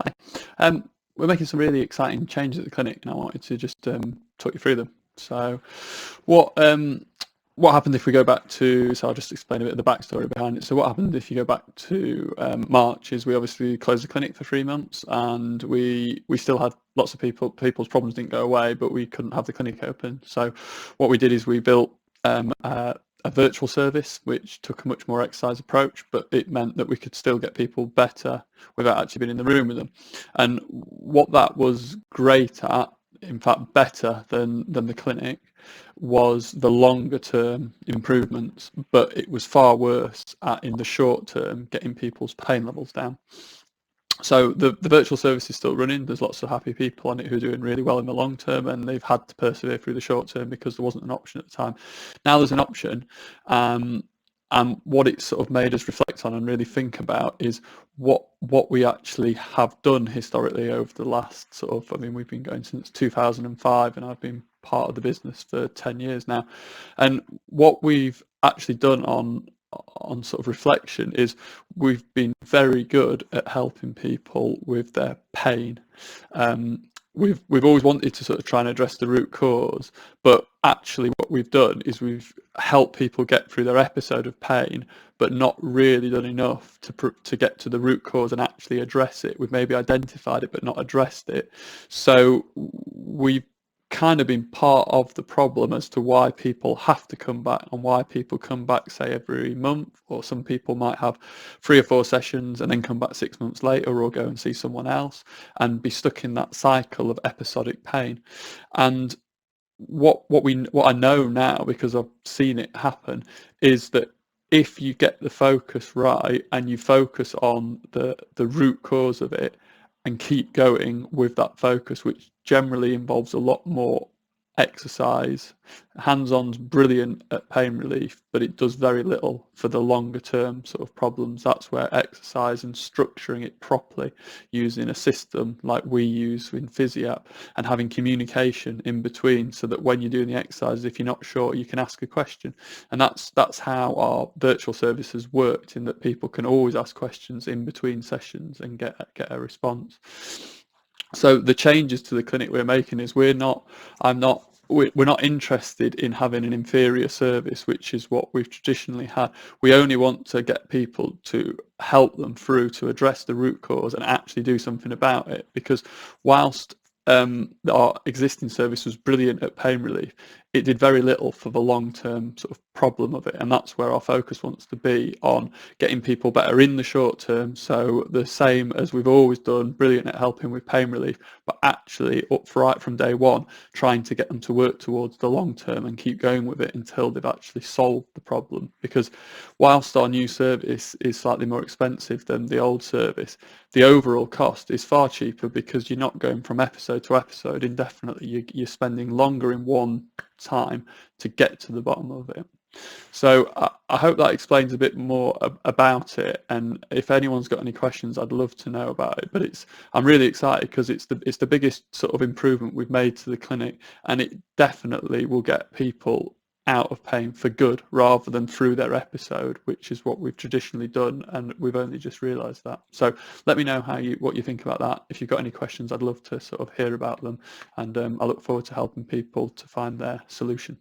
Hi. We're making some really exciting changes at the clinic, and I wanted to just talk you through them. So, what what happened if we go back to? So I'll just explain a bit of the backstory behind it. So what happened if you go back to March is we obviously closed the clinic for 3 months, and we still had lots of people's problems didn't go away, but we couldn't have the clinic open. So what we did is we built a virtual service, which took a much more exercise approach, but it meant that we could still get people better without actually being in the room with them. And what that was great at, in fact better than the clinic, was the longer term improvements, but it was far worse at, in the short term, getting people's pain levels down. So the virtual service is still running. There's lots of happy people on it who are doing really well in the long term, and they've had to persevere through the short term because there wasn't an option at the time. Now there's an option, and what it sort of made us reflect on and really think about is what we actually have done historically over the last sort of, I mean, we've been going since 2005, and I've been part of the business for 10 years now. And what we've actually done on sort of reflection is we've been very good at helping people with their pain. We've always wanted to sort of try and address the root cause, but actually what we've done is we've helped people get through their episode of pain, but not really done enough to get to the root cause and actually address it. We've maybe identified it but not addressed it. So we've kind of been part of the problem as to why people have to come back, and why people come back, say, every month, or some people might have 3 or 4 sessions and then come back 6 months later, or go and see someone else and be stuck in that cycle of episodic pain. And what I know now, because I've seen it happen, is that if you get the focus right and you focus on the root cause of it and keep going with that focus, which generally involves a lot more exercise. Hands-on's brilliant at pain relief, but it does very little for the longer term sort of problems. That's where exercise and structuring it properly, using a system like we use in Physiap, and having communication in between, so that when you're doing the exercises, if you're not sure, you can ask a question. And that's how our virtual service has worked, in that people can always ask questions in between sessions and get a response. So the changes to the clinic we're making is we're not interested in having an inferior service, which is what we've traditionally had. We only want to get people to help them through to address the root cause and actually do something about it. Because whilst our existing service was brilliant at pain relief, it did very little for the long-term sort of problem of it, and that's where our focus wants to be, on getting people better in the short term. So the same as we've always done, brilliant at helping with pain relief, but actually right from day one, trying to get them to work towards the long term and keep going with it until they've actually solved the problem. Because whilst our new service is slightly more expensive than the old service, the overall cost is far cheaper, because you're not going from episode to episode indefinitely. You're spending longer in one time to get to the bottom of it. So I hope that explains a bit more about it. And if anyone's got any questions, I'd love to know about it. But I'm really excited, because it's the biggest sort of improvement we've made to the clinic, and it definitely will get people out of pain for good, rather than through their episode, which is what we've traditionally done, and we've only just realised that. So let me know what you think about that. If you've got any questions, I'd love to sort of hear about them, and I look forward to helping people to find their solution.